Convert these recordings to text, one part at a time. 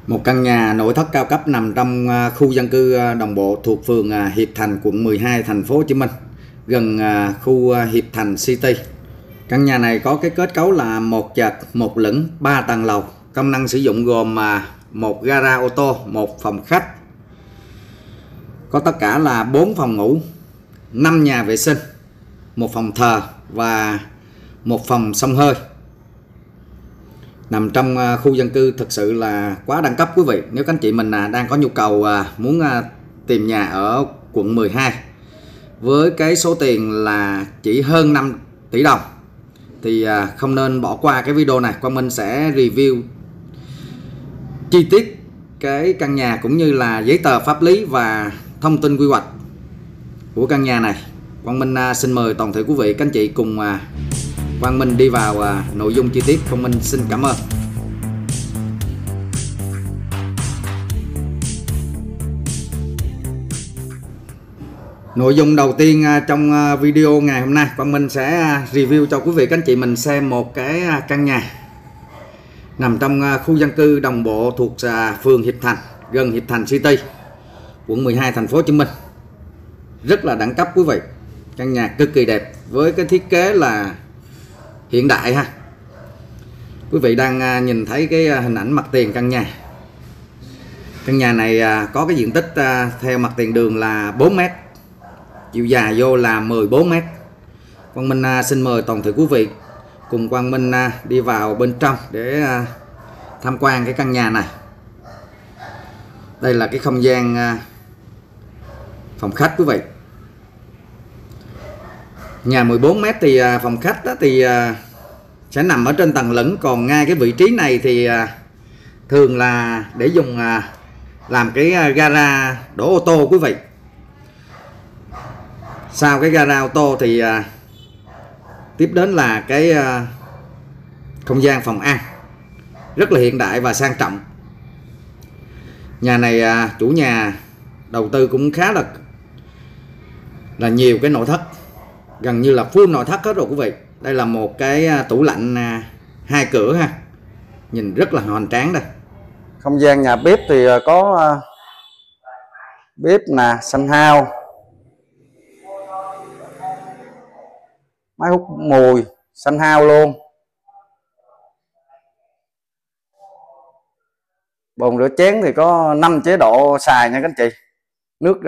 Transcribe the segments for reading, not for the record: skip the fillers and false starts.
Một căn nhà nội thất cao cấp nằm trong khu dân cư đồng bộ thuộc phường Hiệp Thành, quận 12, thành phố Hồ Chí Minh, gần khu Hiệp Thành City. Căn nhà này có cái kết cấu là một trệt, một lửng, 3 tầng lầu. Công năng sử dụng gồm một gara ô tô, một phòng khách. Có tất cả là 4 phòng ngủ, 5 nhà vệ sinh, một phòng thờ và một phòng xông hơi. Nằm trong khu dân cư thực sự là quá đẳng cấp quý vị. Nếu các anh chị mình đang có nhu cầu muốn tìm nhà ở quận 12 với cái số tiền là chỉ hơn 5 tỷ đồng thì không nên bỏ qua cái video này. Quang Minh sẽ review chi tiết cái căn nhà cũng như là giấy tờ pháp lý và thông tin quy hoạch của căn nhà này. Quang Minh xin mời toàn thể quý vị các anh chị cùng Quang Minh đi vào nội dung chi tiết. Quang Minh xin cảm ơn. Nội dung đầu tiên trong video ngày hôm nay, Quang Minh sẽ review cho quý vị các anh chị mình xem một cái căn nhà nằm trong khu dân cư đồng bộ thuộc phường Hiệp Thành, gần Hiệp Thành City, quận 12, thành phố Hồ Chí Minh. Rất là đẳng cấp quý vị. Căn nhà cực kỳ đẹp với cái thiết kế là hiện đại ha. Quý vị đang nhìn thấy cái hình ảnh mặt tiền căn nhà. Căn nhà này có cái diện tích theo mặt tiền đường là 4 m, chiều dài vô là 14 m. Quang Minh xin mời toàn thể quý vị cùng Quang Minh đi vào bên trong để tham quan cái căn nhà này. Đây là cái không gian phòng khách quý vị. Nhà 14 m thì phòng khách đó thì sẽ nằm ở trên tầng lửng, còn ngay cái vị trí này thì thường là để dùng làm cái gara đổ ô tô quý vị. Sau cái gara ô tô thì tiếp đến là cái không gian phòng ăn rất là hiện đại và sang trọng. Nhà này chủ nhà đầu tư cũng khá là nhiều cái nội thất, gần như là full nội thất hết rồi quý vị. Đây là một cái tủ lạnh 2 cửa ha, nhìn rất là hoành tráng đây. Không gian nhà bếp thì có bếp nè, xanh hao, máy hút mùi xanh hao luôn, bồn rửa chén thì có 5 chế độ xài nha các anh chị. Nước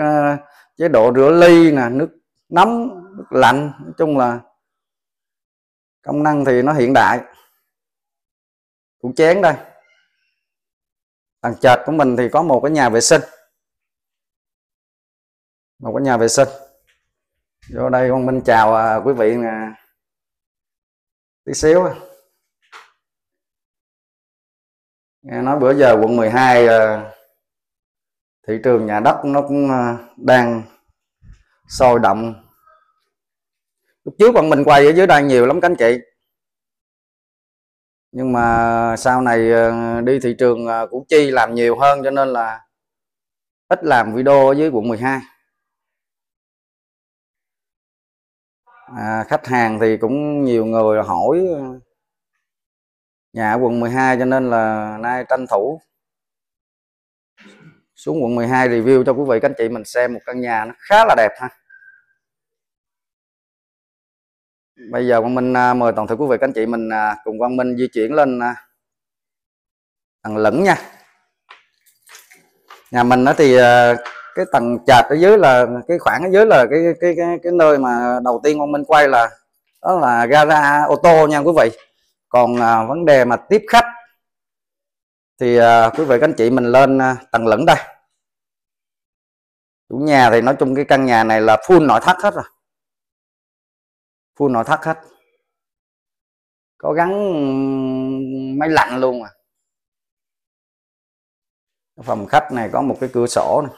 chế độ rửa ly nè, nước nóng, nước lạnh, nói chung là công năng thì nó hiện đại. Tủ chén đây. Tầng trệt của mình thì có một cái nhà vệ sinh, vô đây con Minh chào quý vị nè tí xíu. Nghe nói bữa giờ quận 12 thị trường nhà đất nó cũng đang sôi động. Lúc trước bọn mình quay ở dưới đây nhiều lắm các anh chị, nhưng mà sau này đi thị trường Củ Chi làm nhiều hơn cho nên là ít làm video ở dưới quận 12. Khách hàng thì cũng nhiều người hỏi nhà ở quận 12 cho nên là nay tranh thủ xuống quận 12 review cho quý vị các anh chị mình xem một căn nhà nó khá là đẹp ha. Bây giờ Quang Minh mời toàn thể quý vị các anh chị mình cùng Quang Minh di chuyển lên tầng lửng nha. Nhà mình đó thì cái tầng trệt ở dưới là cái khoảng ở dưới là cái nơi mà đầu tiên Quang Minh quay là đó là gara ô tô nha quý vị. Còn vấn đề mà tiếp khách thì quý vị các anh chị mình lên tầng lửng đây. Chủ nhà thì nói chung cái căn nhà này là full nội thất hết rồi, full nội thất hết, có gắn máy lạnh luôn à. Phòng khách này có một cái cửa sổ này.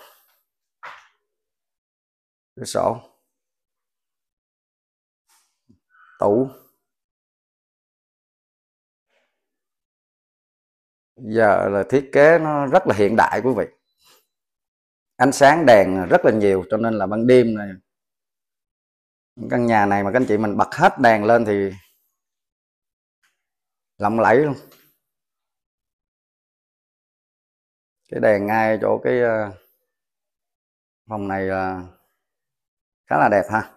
Cửa sổ, tủ. Giờ là thiết kế nó rất là hiện đại quý vị. Ánh sáng đèn rất là nhiều cho nên là ban đêm này căn nhà này mà các anh chị mình bật hết đèn lên thì lộng lẫy luôn. Cái đèn ngay chỗ cái phòng này khá là đẹp ha.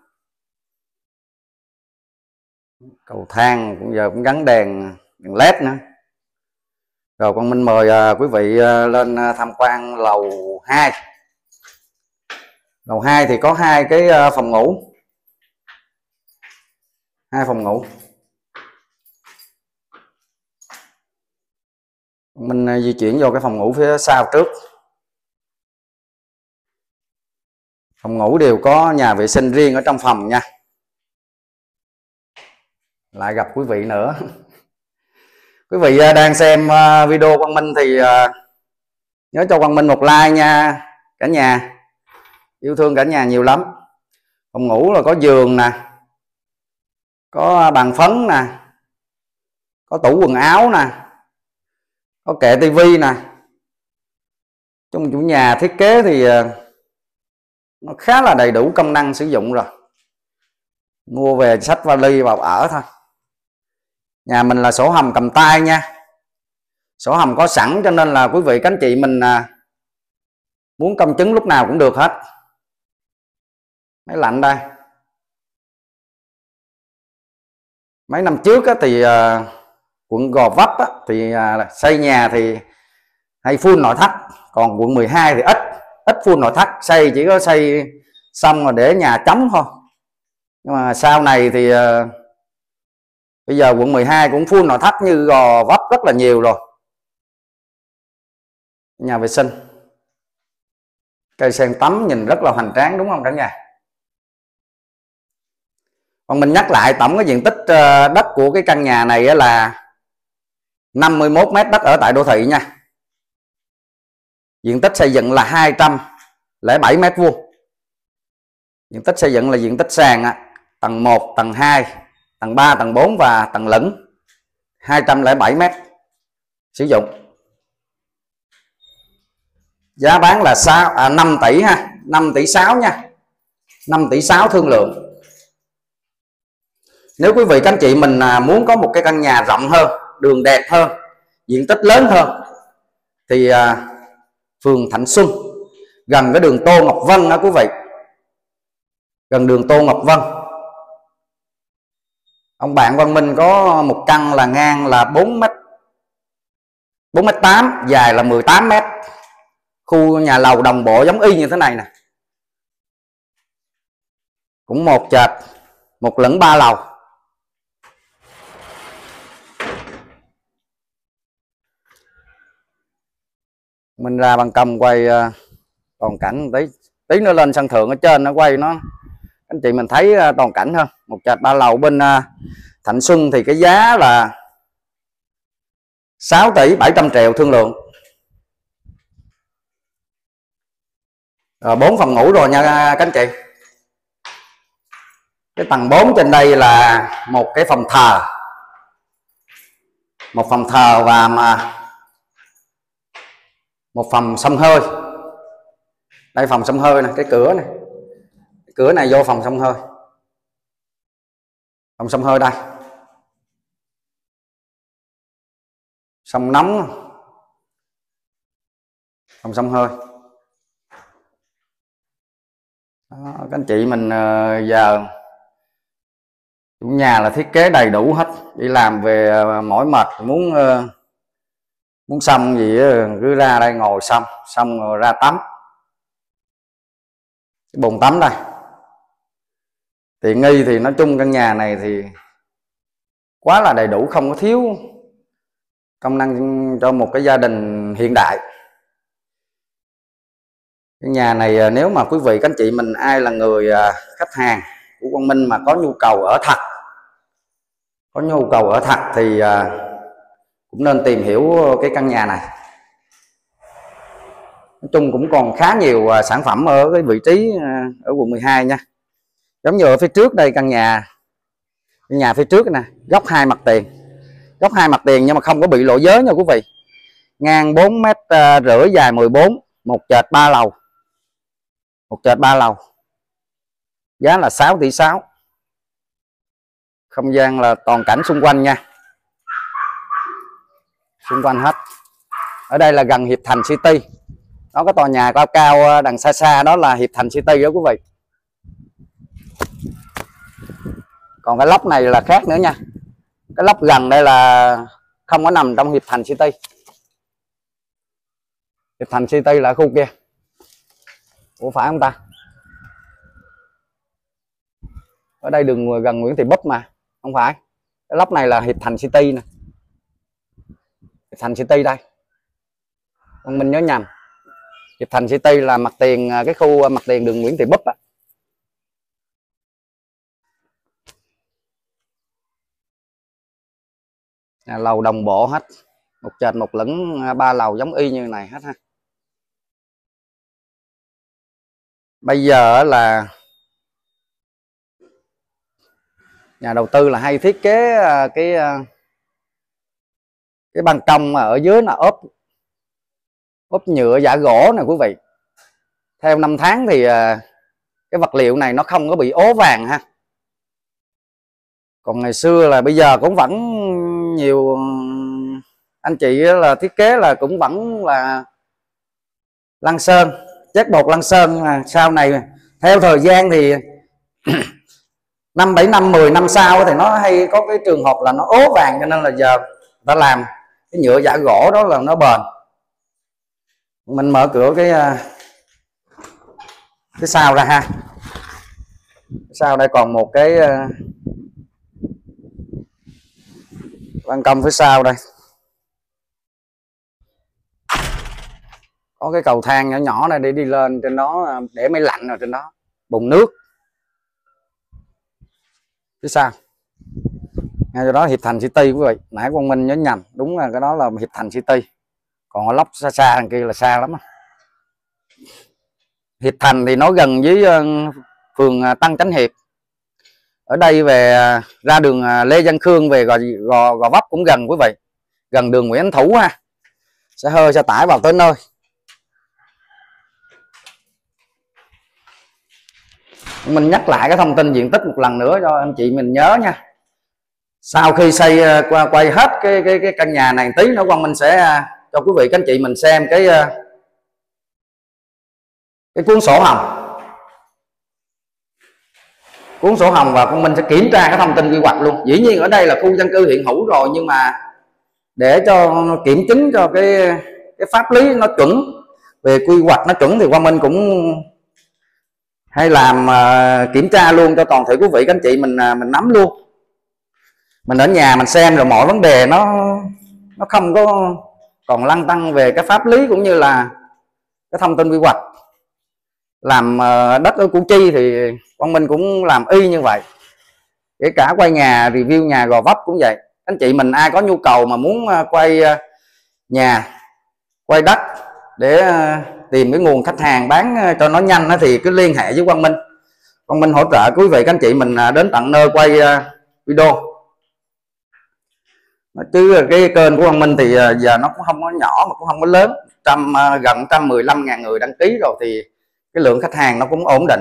Cầu thang cũng giờ cũng gắn đèn led nữa. Rồi con Minh mời quý vị lên tham quan lầu 2. Lầu 2 thì có hai cái phòng ngủ. Hai phòng ngủ. Mình di chuyển vô cái phòng ngủ phía sau trước. Phòng ngủ đều có nhà vệ sinh riêng ở trong phòng nha. Lại gặp quý vị nữa. Quý vị đang xem video Quang Minh thì nhớ cho Quang Minh một like nha cả nhà. Yêu thương cả nhà nhiều lắm. Phòng ngủ là có giường nè, có bàn phấn nè, có tủ quần áo nè, có kệ tivi nè. Trong chủ nhà thiết kế thì nó khá là đầy đủ công năng sử dụng rồi. Mua về xách vali vào ở thôi. Nhà mình là sổ hầm cầm tay nha. Sổ hầm có sẵn cho nên là quý vị các anh chị mình muốn công chứng lúc nào cũng được hết. Máy lạnh đây. Mấy năm trước thì quận Gò Vấp thì xây nhà thì hay full nội thất. Còn quận 12 thì ít full nội thất. Xây chỉ có xây xong rồi để nhà trống thôi. Nhưng mà sau này thì bây giờ quận 12 cũng full nội thất như Gò Vấp rất là nhiều rồi. Nhà vệ sinh. Cây sen tắm nhìn rất là hoành tráng đúng không cả nhà? Còn mình nhắc lại tổng cái diện tích đất của cái căn nhà này là 51 m đất ở tại đô thị nha. Diện tích xây dựng là 207 m². Diện tích xây dựng là diện tích sàn tầng 1, tầng 2, tầng 3, tầng 4 và tầng lửng. 207 m sử dụng. Giá bán là 5 tỷ ha, 5 tỷ 6 nha. 5 tỷ 6 thương lượng. Nếu quý vị các anh chị mình muốn có một cái căn nhà rộng hơn, đường đẹp hơn, diện tích lớn hơn thì phường Thạnh Xuân, gần cái đường Tô Ngọc Vân đó quý vị. Gần đường Tô Ngọc Vân. Ông bạn Quang Minh có một căn là ngang là 4m8, dài là 18 m. Khu nhà lầu đồng bộ giống y như thế này nè. Cũng một trệt, một lửng 3 lầu. Mình ra ban công quay toàn cảnh tí nữa lên sân thượng ở trên nó quay nó anh chị mình thấy toàn cảnh hơn. Một trệt 3 lầu bên Thạnh Xuân thì cái giá là 6 tỷ 700 triệu thương lượng. 4 phòng ngủ rồi nha các anh chị. Cái tầng 4 trên đây là một cái phòng thờ. Một phòng thờ và một phòng xông hơi. Đây phòng xông hơi nè, cái cửa này. Cái cửa này vô phòng xông hơi. Phòng xông hơi đây. Xông nóng. Phòng xông hơi. Đó, các anh chị mình giờ chủ nhà là thiết kế đầy đủ hết. Đi làm về mỏi mệt muốn xong gì cứ ra đây ngồi xong rồi ra tắm. Cái bồn tắm đây. Tiện nghi thì nói chung căn nhà này thì quá là đầy đủ, không có thiếu công năng cho một cái gia đình hiện đại. Cái nhà này nếu mà quý vị các anh chị mình ai là người khách hàng của Quang Minh mà có nhu cầu ở thật, thì cũng nên tìm hiểu cái căn nhà này. Nói chung cũng còn khá nhiều sản phẩm ở cái vị trí ở quận 12 nha. Giống như ở phía trước đây căn nhà phía trước nè, góc 2 mặt tiền. Góc 2 mặt tiền nhưng mà không có bị lộ giới nha quý vị. Ngang 4,5 m, dài 14, một trệt 3 lầu. Một trệt 3 lầu. Giá là 6 tỷ 6. Không gian là toàn cảnh xung quanh nha. Xung quanh hết. Ở đây là gần Hiệp Thành City. Đó, cái tòa nhà cao cao đằng xa xa đó là Hiệp Thành City đó quý vị. Còn cái lốc này là khác nữa nha. Cái lốc gần đây là không có nằm trong Hiệp Thành City. Hiệp Thành City là khu kia. Ủa phải không ta? Ở đây đường gần Nguyễn Thị Búp mà. Không phải. Cái lốc này là Hiệp Thành City nè. Hiệp Thành City đây. Mình nhớ nhầm. Hiệp Thành City là mặt tiền, cái khu mặt tiền đường Nguyễn Thị Búp á. Lầu đồng bộ hết, một trệt một lửng 3 lầu giống y như này hết ha. Bây giờ là nhà đầu tư là hay thiết kế cái ban công mà ở dưới là ốp nhựa giả gỗ nè quý vị. Theo năm tháng thì cái vật liệu này nó không có bị ố vàng ha. Còn ngày xưa là bây giờ cũng vẫn nhiều anh chị là thiết kế là cũng vẫn là lăn sơn, chét bột lăn sơn. Mà sau này theo thời gian thì 5, 7 năm, 10 năm sau thì nó hay có cái trường hợp là nó ố vàng, cho nên là giờ người ta làm cái nhựa giả gỗ đó là nó bền. Mình mở cửa cái sau ra ha. Sau đây còn một cái ban công phía sau đây, có cái cầu thang nhỏ nhỏ này để đi lên trên đó, để máy lạnh ở trên đó, bồn nước phía sau. Ngay chỗ đó Hiệp Thành City quý vị. Nãy Quang Minh nhớ nhầm, đúng là cái đó là Hiệp Thành City. Còn ở lốc xa xa đằng kia là xa lắm. Hiệp Thành thì nó gần với phường Tân Chánh Hiệp. Ở đây về ra đường Lê Văn Khương về Gò Vấp cũng gần quý vị, gần đường Nguyễn Ánh Thủ ha. Xe hơi xe tải vào tới nơi. Mình nhắc lại cái thông tin diện tích một lần nữa cho anh chị mình nhớ nha. Sau khi xây quay hết cái căn nhà này tí nữa, Quang Minh sẽ cho quý vị các anh chị mình xem cái cuốn sổ hồng. Cuốn sổ hồng và Quang Minh sẽ kiểm tra cái thông tin quy hoạch luôn. Dĩ nhiên ở đây là khu dân cư hiện hữu rồi, nhưng mà để cho kiểm chứng cho cái pháp lý nó chuẩn, về quy hoạch nó chuẩn, thì Quang Minh cũng hay làm kiểm tra luôn cho toàn thể quý vị các anh chị mình nắm luôn. Mình ở nhà mình xem rồi mọi vấn đề nó không có còn lăn tăn về cái pháp lý cũng như là cái thông tin quy hoạch. Làm đất ở Củ Chi thì Quang Minh cũng làm y như vậy. Kể cả quay nhà review nhà Gò Vấp cũng vậy. Anh chị mình ai có nhu cầu mà muốn quay nhà, quay đất để tìm cái nguồn khách hàng bán cho nó nhanh thì cứ liên hệ với Quang Minh. Quang Minh hỗ trợ quý vị các anh chị mình đến tận nơi quay video. Chứ cái kênh của Quang Minh thì giờ nó cũng không có nhỏ mà cũng không có lớn, gần 115.000 người đăng ký rồi, thì cái lượng khách hàng nó cũng ổn định.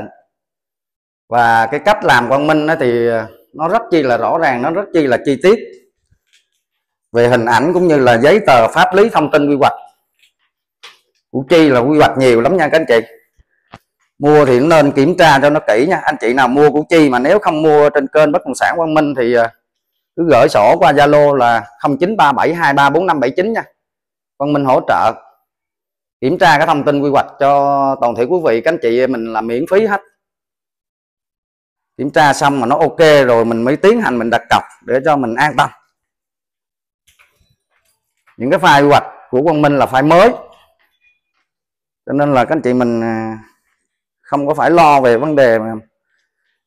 Và cái cách làm Quang Minh thì nó rất chi là rõ ràng, nó rất chi là chi tiết về hình ảnh cũng như là giấy tờ pháp lý thông tin quy hoạch. Củ Chi là quy hoạch nhiều lắm nha các anh chị. Mua thì nên kiểm tra cho nó kỹ nha. Anh chị nào mua Củ Chi mà nếu không mua trên kênh bất động sản Quang Minh thì cứ gửi sổ qua Zalo là 0937234579 nha. Quang Minh hỗ trợ kiểm tra cái thông tin quy hoạch cho toàn thể quý vị các anh chị mình là miễn phí hết. Kiểm tra xong mà nó ok rồi mình mới tiến hành mình đặt cọc để cho mình an tâm. Những cái file quy hoạch của Quang Minh là file mới, cho nên là các anh chị mình không có phải lo về vấn đề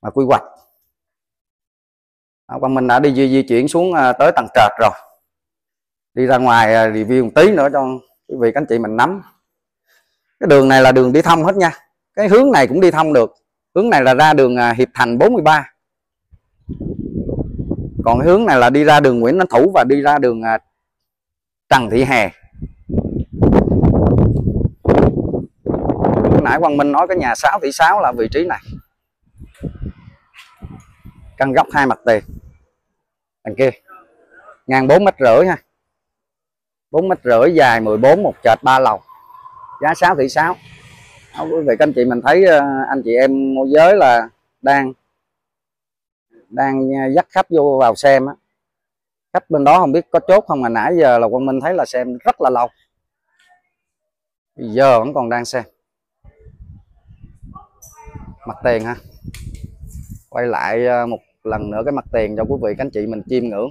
mà quy hoạch. Quang Minh đã đi di chuyển xuống tới tầng trệt rồi, đi ra ngoài review một tí nữa cho quý vị các anh chị mình nắm. Cái đường này là đường đi thông hết nha, cái hướng này cũng đi thông được. Hướng này là ra đường Hiệp Thành 43, còn cái hướng này là đi ra đường Nguyễn Ánh Thủ và đi ra đường Trần Thị Hè. Lúc nãy Quang Minh nói cái nhà 6,6 tỷ là vị trí này, căn góc 2 mặt tiền. Đằng kia ngang 4,5 m ha, 4,5 m, dài 14, một trệt 3 lầu, giá 6,6 tỷ. Đó, quý vị các anh chị mình thấy anh chị em môi giới là đang dắt khách vô vào xem á. Khách bên đó không biết có chốt không mà nãy giờ là Quang Minh thấy là xem rất là lâu, bây giờ vẫn còn đang xem. Mặt tiền ha, quay lại một lần nữa cái mặt tiền cho quý vị các anh chị mình chiêm ngưỡng.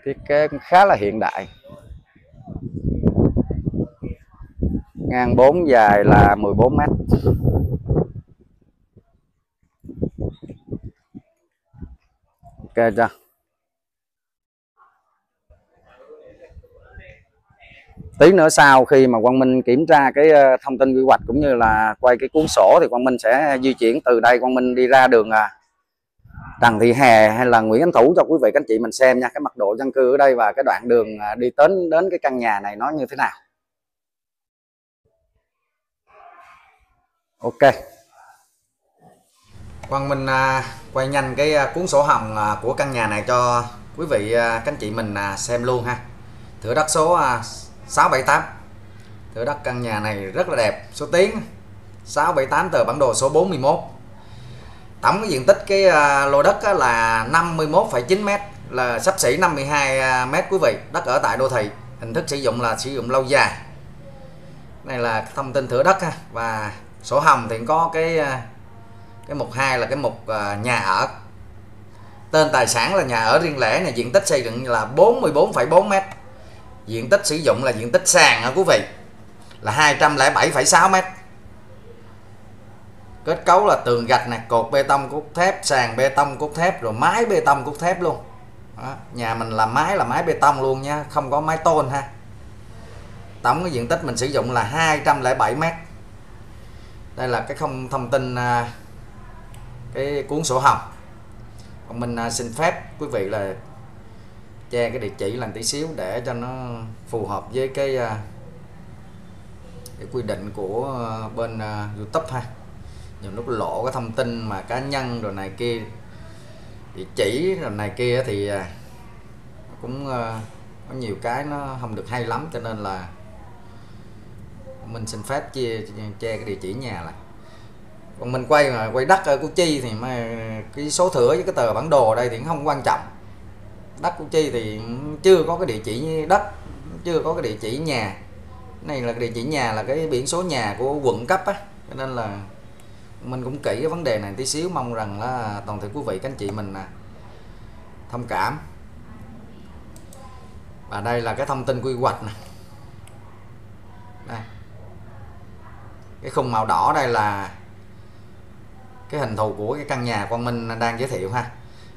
Thiết kế cũng khá là hiện đại, ngang 4 dài là 14 mét. Ok chưa? Tí nữa sau khi mà Quang Minh kiểm tra cái thông tin quy hoạch cũng như là quay cái cuốn sổ thì Quang Minh sẽ di chuyển từ đây, Quang Minh đi ra đường Trần Thị Hè hay là Nguyễn Ánh Thủ cho quý vị các anh chị mình xem nha, cái mật độ dân cư ở đây và cái đoạn đường đi đến cái căn nhà này nó như thế nào. Ok, Quang Minh quay nhanh cái cuốn sổ hồng của căn nhà này cho quý vị các anh chị mình xem luôn ha. Thửa đất số 678, thửa đất căn nhà này rất là đẹp, số tiến 678, tờ bản đồ số 41. Tổng cái diện tích cái lô đất là 51,9 m, là xấp xỉ 52 m quý vị. Đất ở tại đô thị, hình thức sử dụng là sử dụng lâu dài. Này là thông tin thửa đất ha. Và sổ hồng thì có cái mục 2 là cái mục nhà ở. Tên tài sản là nhà ở riêng lẻ này, diện tích xây dựng là 44,4 m. Diện tích sử dụng là diện tích sàn hả quý vị, là 207,6 m. Kết cấu là tường gạch này, cột bê tông cốt thép, sàn bê tông cốt thép, rồi mái bê tông cốt thép luôn. Đó, nhà mình là mái bê tông luôn nha, không có mái tôn ha. Tổng cái diện tích mình sử dụng là 207 m. Đây là cái thông tin cái cuốn sổ hồng. Còn mình xin phép quý vị là che cái địa chỉ làm tí xíu để cho nó phù hợp với cái quy định của bên YouTube ha. Nhiều lúc lộ cái thông tin mà cá nhân rồi này kia, địa chỉ rồi này kia thì cũng có nhiều cái nó không được hay lắm, cho nên là mình xin phép che cái địa chỉ nhà lại. Còn mình quay đất ở Củ Chi thì mà cái số thửa với cái tờ bản đồ ở đây thì cũng không quan trọng. Đất Củ Chi thì chưa có cái địa chỉ đất, chưa có cái địa chỉ nhà. Này là cái địa chỉ nhà là cái biển số nhà của quận cấp á, cho nên là mình cũng kỹ cái vấn đề này tí xíu, mong rằng là toàn thể quý vị các anh chị mình thông cảm. Và đây là cái thông tin quy hoạch nè. Đây, cái khung màu đỏ đây là cái hình thù của cái căn nhà Quang Minh đang giới thiệu ha.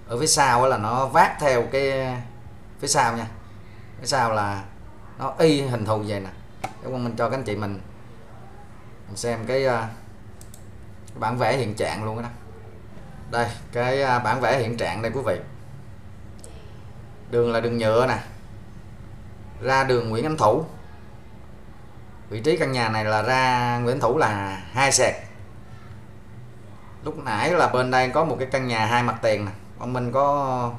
Ở phía sau là nó vác theo cái phía sau nha, phía sau là nó y hình thù vậy nè. Để Quang Minh cho các anh chị mình xem cái bản vẽ hiện trạng luôn đó. Đây cái bản vẽ hiện trạng đây quý vị. Đường là đường nhựa nè, ra đường Nguyễn Ánh Thủ. Vị trí căn nhà này là ra Nguyễn Ánh Thủ là 2 sẹt. Lúc nãy là bên đây có một cái căn nhà 2 mặt tiền nè, còn mình có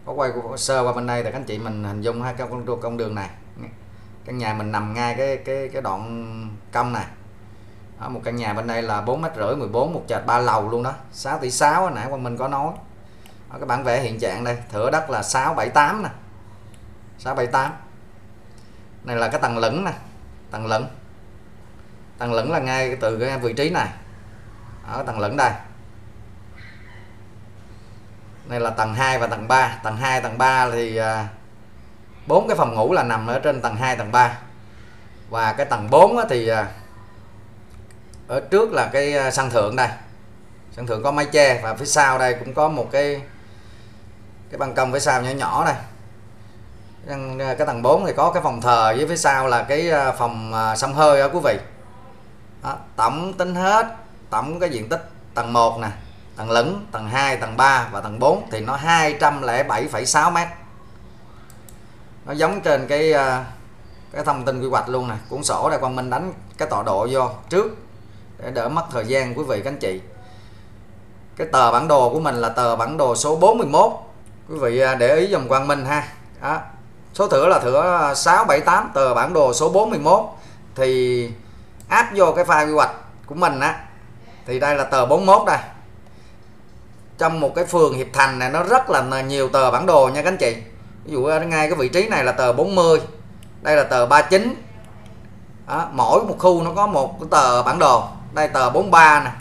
quay sơ qua bên đây để các anh chị mình hình dung ha, con đường này. Căn nhà mình nằm ngay cái đoạn cong này. Đó, một căn nhà bên đây là 4,5 m, 14, một trệt 3 lầu luôn đó, 6,6 tỷ hồi nãy Quang Minh có nói. Đó, cái bản vẽ hiện trạng đây, thửa đất là 678 nè, 678. Này là cái tầng lửng nè, tầng lửng là ngay từ cái vị trí này. Ở tầng lửng đây. Này là tầng 2 và tầng 3. Tầng 2, tầng 3 thì 4 cái phòng ngủ là nằm ở trên tầng 2, tầng 3. Và cái tầng 4 thì ở trước là cái sân thượng đây. Sân thượng có mái che, và phía sau đây cũng có một cái ban công phía sau nhỏ nhỏ đây. Cái tầng 4 thì có cái phòng thờ, với phía sau là cái phòng xông hơi đó quý vị. Đó, tổng tính hết, tổng cái diện tích tầng 1 nè, tầng lửng, tầng 2, tầng 3 và tầng 4 thì nó 207,6 m. Nó giống trên cái thông tin quy hoạch luôn nè. Cuốn sổ đây Quang Minh đánh cái tọa độ vô trước để đỡ mất thời gian quý vị các anh chị. Cái tờ bản đồ của mình là tờ bản đồ số 41. Quý vị để ý dùm Quang Minh ha. Đó, số thửa là thửa 678, tờ bản đồ số 41. Thì áp vô cái file quy hoạch của mình á, thì đây là tờ 41 đây. Trong một cái phường Hiệp Thành này nó rất là nhiều tờ bản đồ nha các anh chị. Ví dụ ngay cái vị trí này là tờ 40, đây là tờ 39. Đó, mỗi một khu nó có một cái tờ bản đồ. Đây tờ 43 nè,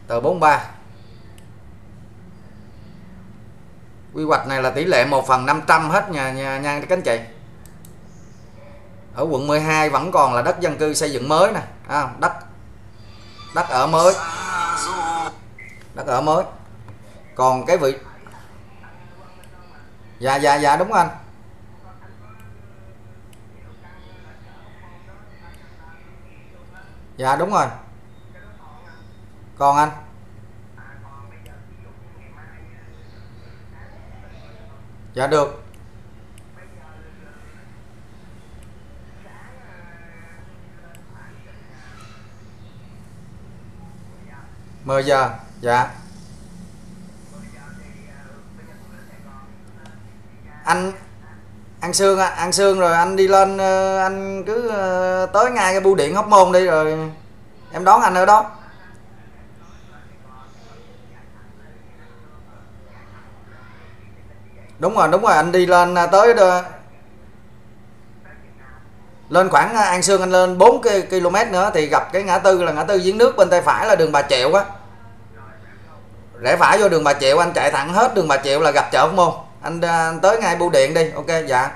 tờ 43. Quy hoạch này là tỷ lệ 1/500 hết nha các anh chị. Ở quận 12 vẫn còn là đất dân cư xây dựng mới nè, đất ở mới, đất ở mới. Còn cái vị dạ đúng anh. Dạ đúng rồi. Còn anh. Dạ được. Mười giờ. Dạ. Ăn sương rồi anh đi lên, anh cứ tới ngay cái bưu điện Hóc Môn đi rồi em đón anh ở đó. Đúng rồi, anh đi lên tới lên khoảng An Sương, anh lên 4 km nữa thì gặp cái ngã tư là ngã tư Giếng Nước, bên tay phải là đường Bà Triệu á. Rẽ phải vô đường Bà Triệu, anh chạy thẳng hết đường Bà Triệu là gặp chợ Hóc Môn. Anh tới ngay bưu điện đi. Ok dạ.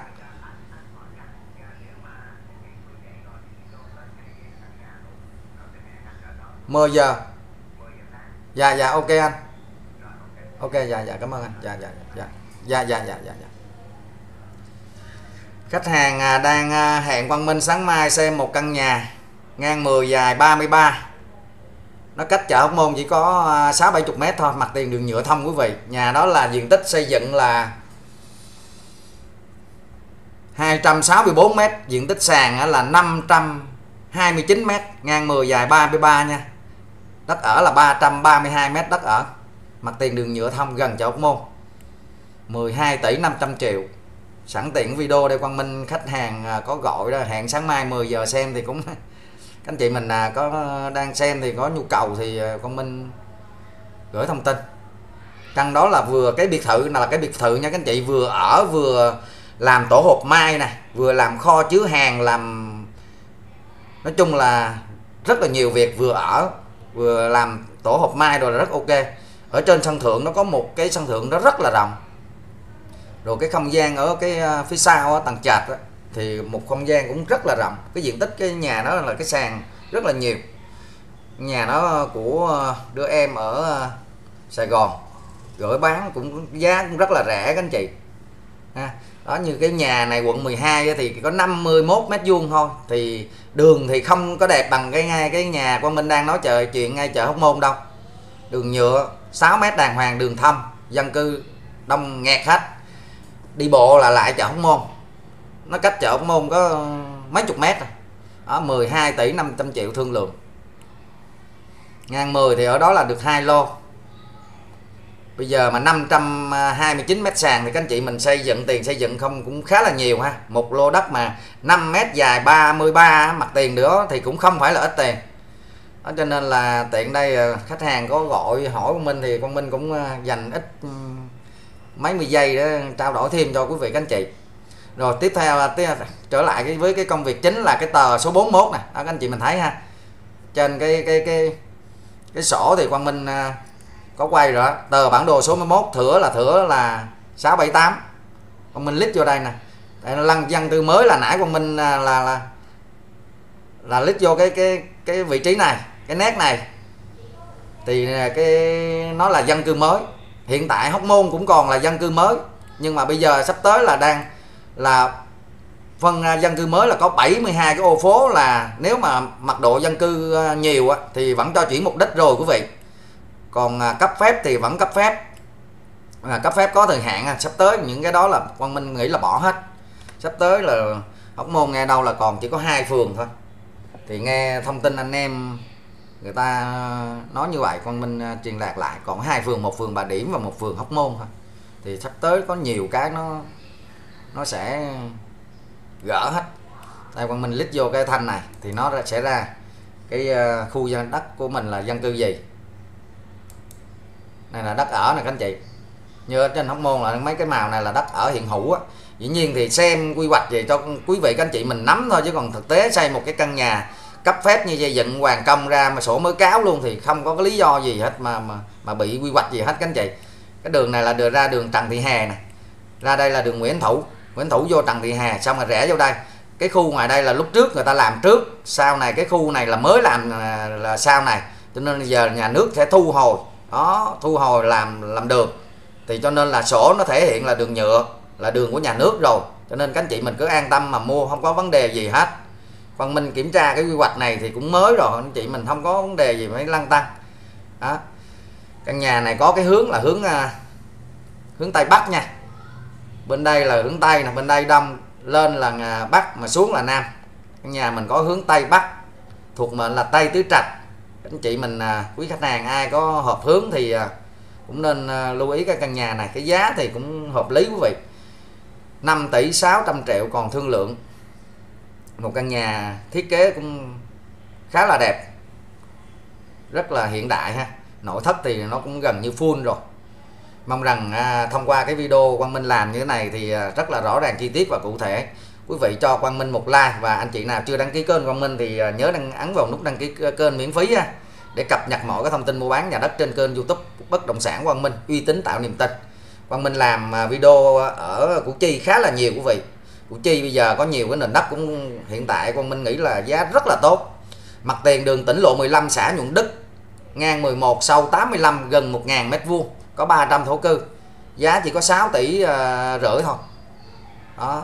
Mười giờ. Dạ ok anh. Ok dạ cảm ơn anh. Dạ. Khách hàng đang hẹn Quang Minh sáng mai xem một căn nhà ngang 10 dài 33. Nó cách chợ Hóc Môn chỉ có 60-70 m thôi, mặt tiền đường nhựa thông quý vị. Nhà đó là diện tích xây dựng là 264 m, diện tích sàn là 529 m, ngang 10 dài 33 nha. Đất ở là 332 m đất ở. Mặt tiền đường nhựa thông gần chợ Hóc Môn. 12 tỷ 500 triệu. Sẵn tiện video đây Quang Minh khách hàng có gọi đó, hẹn sáng mai 10 giờ xem thì cũng các anh chị mình có đang xem thì có nhu cầu thì Quang Minh gửi thông tin. Căn đó là vừa cái biệt thự là cái biệt thự nha các anh chị, vừa ở vừa làm tổ hộp mai nè, vừa làm kho chứa hàng, làm nói chung là rất là nhiều việc, vừa ở vừa làm tổ hộp mai rồi là rất ok. Ở trên sân thượng nó có một cái sân thượng nó rất là rộng. Rồi cái không gian ở cái phía sau tầng trệt thì một không gian cũng rất là rộng. Cái diện tích cái nhà nó là cái sàn rất là nhiều. Nhà nó của đứa em ở Sài Gòn gửi bán cũng giá cũng rất là rẻ các anh chị. Đó, như cái nhà này quận 12 thì có 51 m² thôi. Thì đường thì không có đẹp bằng cái nhà Quang Minh đang nói chuyện ngay chợ Hóc Môn đâu. Đường nhựa 6 m đàng hoàng, đường thông, dân cư đông nghẹt hết. Đi bộ là lại chợ Hóc Môn. Nó cách chợ Hóc Môn có mấy chục mét rồi. Đó, 12 tỷ 500 triệu thương lượng. Ngang 10 thì ở đó là được 2 lô. Bây giờ mà 529 mét sàn thì các anh chị mình xây dựng, tiền xây dựng không cũng khá là nhiều ha. Một lô đất mà 5 mét dài 33 mặt tiền nữa thì cũng không phải là ít tiền. Đó, cho nên là tiện đây khách hàng có gọi hỏi Quang Minh thì Quang Minh cũng dành ít mấy mươi giây để trao đổi thêm cho quý vị các anh chị. Rồi tiếp theo trở lại với cái công việc chính là cái tờ số 41 nè. Đó, các anh chị mình thấy ha. Trên cái sổ thì Quang Minh có quay rồi đó. Tờ bản đồ số 11 thửa là 678. Quang Minh lít vô đây nè. Đây nó lăng dân tư mới là nãy Quang Minh là lít vô cái vị trí này, cái nét này. Thì nó là dân cư mới. Hiện tại Hóc Môn cũng còn là dân cư mới, nhưng mà bây giờ sắp tới là đang là phân dân cư mới là có 72 cái ô phố, là nếu mà mật độ dân cư nhiều thì vẫn cho chuyển mục đích rồi quý vị. Còn cấp phép thì vẫn cấp phép, cấp phép có thời hạn. Sắp tới những cái đó là Quang Minh nghĩ là bỏ hết. Sắp tới là Hóc Môn nghe đâu là còn chỉ có 2 phường thôi. Thì nghe thông tin anh em người ta nói như vậy, Quang Minh truyền đạt lại còn 2 phường, một phường Bà Điểm và một phường Hóc Môn thôi. Thì sắp tới có nhiều cái nó nó sẽ gỡ hết. Đây Quang Minh lít vô cái thanh này thì nó sẽ ra cái khu dân đất của mình là dân cư gì. Này là đất ở nè các anh chị. Như ở trên Hóc Môn là mấy cái màu này là đất ở hiện hữu á. Dĩ nhiên thì xem quy hoạch về cho quý vị các anh chị mình nắm thôi, chứ còn thực tế xây một cái căn nhà cấp phép như xây dựng hoàn công ra mà sổ mới cáo luôn thì không có cái lý do gì hết mà bị quy hoạch gì hết các anh chị. Cái đường này là ra đường Trần Thị Hè này, ra đây là đường Nguyễn Thủ vô Trần Thị Hè, xong rồi rẽ vô đây. Cái khu ngoài đây là lúc trước người ta làm trước, sau này cái khu này là mới làm là sau này, cho nên giờ nhà nước sẽ thu hồi đó, thu hồi làm đường, thì cho nên là sổ nó thể hiện là đường nhựa, là đường của nhà nước rồi, cho nên các anh chị mình cứ an tâm mà mua, không có vấn đề gì hết. Quang Minh kiểm tra cái quy hoạch này thì cũng mới rồi, anh chị mình không có vấn đề gì phải lăn tăn đó. Căn nhà này có cái hướng là hướng Tây Bắc nha, bên đây là hướng Tây nè, bên đây đông lên là Bắc mà xuống là Nam. Căn nhà mình có hướng Tây Bắc, thuộc mệnh là Tây Tứ Trạch. Anh chị mình quý khách hàng ai có hợp hướng thì cũng nên lưu ý cái căn nhà này. Cái giá thì cũng hợp lý quý vị, 5 tỷ 600 triệu còn thương lượng. Một căn nhà thiết kế cũng khá là đẹp, rất là hiện đại ha. Nội thất thì nó cũng gần như full rồi. Mong rằng thông qua cái video Quang Minh làm như thế này thì rất là rõ ràng, chi tiết và cụ thể. Quý vị cho Quang Minh một like, và anh chị nào chưa đăng ký kênh Quang Minh thì nhớ ấn vào nút đăng ký kênh miễn phí ha, để cập nhật mọi cái thông tin mua bán nhà đất trên kênh YouTube Bất Động Sản Quang Minh, uy tín tạo niềm tin. Quang Minh làm video ở Củ Chi khá là nhiều quý vị. Củ Chi bây giờ có nhiều cái nền đất cũng hiện tại Quang Minh nghĩ là giá rất là tốt. Mặt tiền đường tỉnh lộ 15 xã Nhuận Đức, ngang 11, sâu 85, gần 1.000 m², có 300 thổ cư. Giá chỉ có 6 tỷ rưỡi thôi. Đó.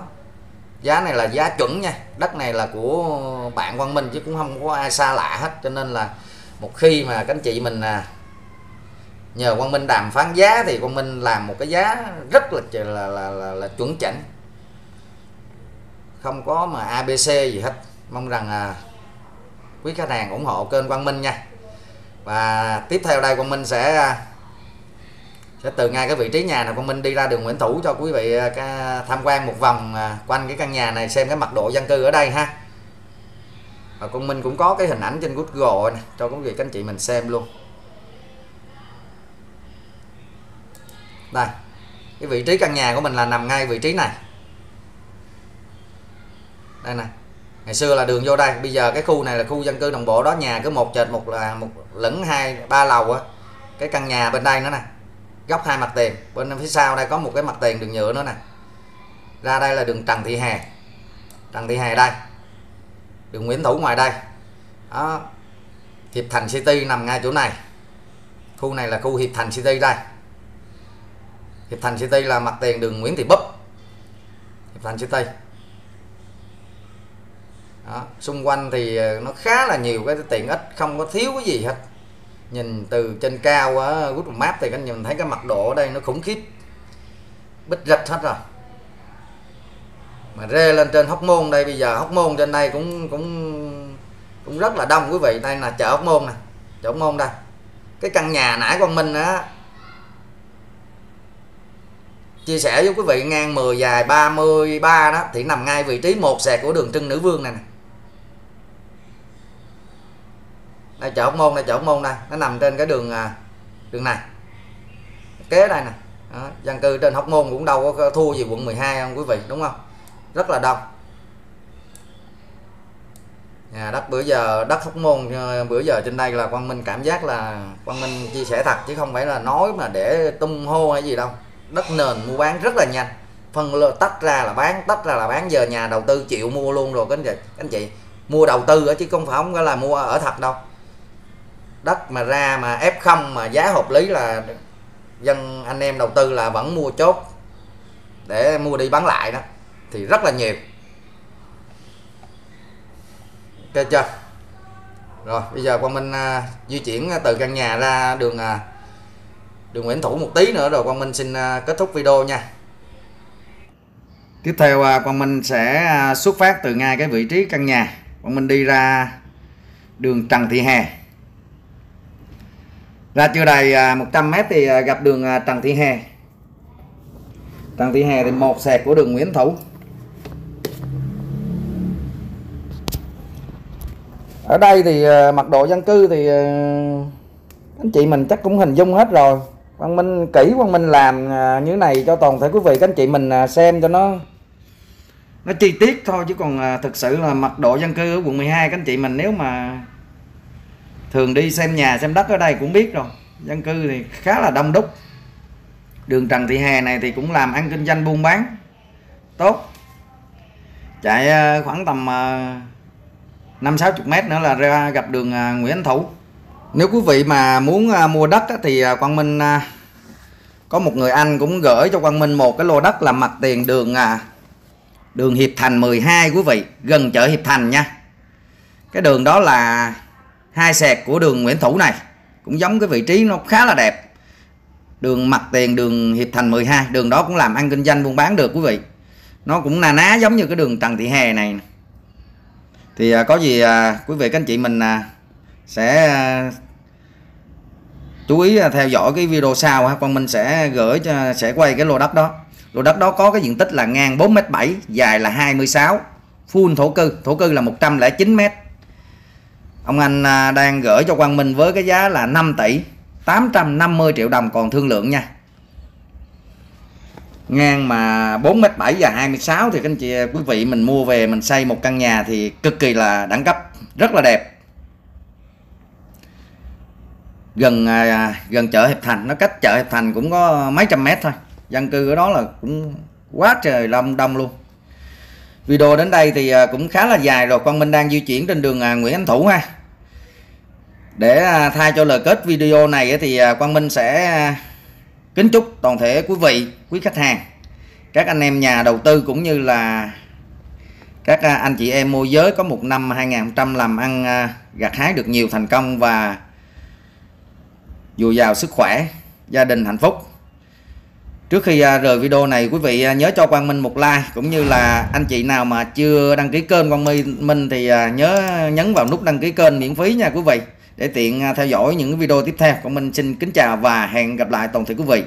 Giá này là giá chuẩn nha. Đất này là của bạn Quang Minh chứ cũng không có ai xa lạ hết, cho nên là một khi mà các anh chị mình nhờ Quang Minh đàm phán giá thì Quang Minh làm một cái giá rất là chuẩn chỉnh, không có mà ABC gì hết. Mong rằng quý khách hàng ủng hộ kênh Quang Minh nha. Và tiếp theo đây Quang Minh sẽ từ ngay cái vị trí nhà này Quang Minh đi ra đường Nguyễn Thủ cho quý vị tham quan một vòng quanh cái căn nhà này, xem cái mật độ dân cư ở đây ha. Và Quang Minh cũng có cái hình ảnh trên Google này cho quý vị các anh chị mình xem luôn. Đây, cái vị trí căn nhà của mình là nằm ngay vị trí này. Đây nè, ngày xưa là đường vô đây, bây giờ cái khu này là khu dân cư đồng bộ đó, nhà cứ một trệt một là một lửng 2 3 lầu á. Cái căn nhà bên đây nữa nè, góc 2 mặt tiền, bên phía sau đây có một cái mặt tiền đường nhựa nữa nè. Ra đây là đường Trần Thị Hè. Trần Thị Hè đây. Đường Nguyễn Thủ ngoài đây. Đó. Hiệp Thành City nằm ngay chỗ này. Khu này là khu Hiệp Thành City đây. Hiệp Thành City là mặt tiền đường Nguyễn Thị Búp. Hiệp Thành City. Đó. Xung quanh thì nó khá là nhiều cái tiện ích, không có thiếu cái gì hết. Nhìn từ trên cao á, Google Maps thì các anh nhìn thấy cái mật độ ở đây nó khủng khiếp, bít rịch hết rồi. Mà rê lên trên Hóc Môn đây, bây giờ Hóc Môn trên đây cũng rất là đông quý vị. Đây là chợ Hóc Môn nè, chợ Hóc Môn đây. Cái căn nhà nãy Quang Minh á chia sẻ với quý vị ngang 10 dài 33 đó, thì nằm ngay vị trí một sẹt của đường Trưng Nữ Vương này nè. Đây chợ Hóc Môn, đây chợ Hóc Môn đây, nó nằm trên cái đường này, kế đây nè. Đó, dân cư trên Hóc Môn cũng đâu có thua gì quận 12 không quý vị, đúng không? Rất là đông. Nhà đất bữa giờ, đất Hóc Môn bữa giờ trên đây là Quang Minh cảm giác là Quang Minh chia sẻ thật chứ không phải là nói mà để tung hô hay gì đâu. Đất nền mua bán rất là nhanh, phân lô tách ra là bán, tách ra là bán. Giờ nhà đầu tư chịu mua luôn rồi các anh chị, mua đầu tư chứ không phải là mua ở thật đâu. Đất mà ra mà F0 mà giá hợp lý là dân anh em đầu tư là vẫn mua chốt để mua đi bán lại đó, thì rất là nhiều. Ok chưa? Rồi bây giờ Quang Minh di chuyển từ căn nhà ra đường Nguyễn Thủ một tí nữa rồi Quang Minh xin kết thúc video nha. Tiếp theo Quang Minh sẽ xuất phát từ ngay cái vị trí căn nhà. Quang Minh đi ra đường Trần Thị Hè. Ra chưa đầy 100 m thì gặp đường Trần Thị Hè. Trần Thị Hè thì 1 sẹt của đường Nguyễn Thủ. Ở đây thì mật độ dân cư thì anh chị mình chắc cũng hình dung hết rồi. Quang Minh kỹ, Quang Minh làm như thế này cho toàn thể quý vị các anh chị mình xem cho nó chi tiết thôi, chứ còn thực sự là mật độ dân cư ở quận 12 các anh chị mình nếu mà thường đi xem nhà xem đất ở đây cũng biết rồi, dân cư thì khá là đông đúc. Đường Trần Thị Hè này thì cũng làm ăn kinh doanh buôn bán tốt, chạy khoảng tầm 5-60 mét nữa là ra gặp đường Nguyễn Thủ. Nếu quý vị mà muốn mua đất thì Quang Minh có một người anh cũng gửi cho Quang Minh một cái lô đất là mặt tiền đường Hiệp Thành 12 quý vị, gần chợ Hiệp Thành nha. Cái đường đó là 2 sẹt của đường Nguyễn Thủ này, cũng giống cái vị trí nó khá là đẹp. Đường mặt tiền đường Hiệp Thành 12, đường đó cũng làm ăn kinh doanh buôn bán được quý vị. Nó cũng na ná giống như cái đường Trần Thị Hè này. Thì có gì quý vị các anh chị mình sẽ chú ý theo dõi cái video sau ha. Quang Minh sẽ sẽ quay cái lô đất đó. Lô đất đó có cái diện tích là ngang 4m7, dài là 26, full thổ cư là 109 m. Ông anh đang gửi cho Quang Minh với cái giá là 5 tỷ 850 triệu đồng còn thương lượng nha. Ngang mà 4m7 và 26 thì các anh chị quý vị mình mua về mình xây một căn nhà thì cực kỳ là đẳng cấp, rất là đẹp. Gần chợ Hiệp Thành, nó cách chợ Hiệp Thành cũng có mấy trăm mét thôi. Dân cư ở đó là cũng quá trời đông luôn. Video đến đây thì cũng khá là dài rồi. Quang Minh đang di chuyển trên đường Nguyễn Ánh Thủ ha. Để thay cho lời kết video này thì Quang Minh sẽ kính chúc toàn thể quý vị, quý khách hàng, các anh em nhà đầu tư cũng như là các anh chị em môi giới có một năm 2000 làm ăn gặt hái được nhiều thành công và dồi dào sức khỏe, gia đình hạnh phúc. Trước khi rời video này, quý vị nhớ cho Quang Minh một like, cũng như là anh chị nào mà chưa đăng ký kênh Quang Minh thì nhớ nhấn vào nút đăng ký kênh miễn phí nha quý vị, để tiện theo dõi những video tiếp theo. Quang Minh xin kính chào và hẹn gặp lại toàn thể quý vị.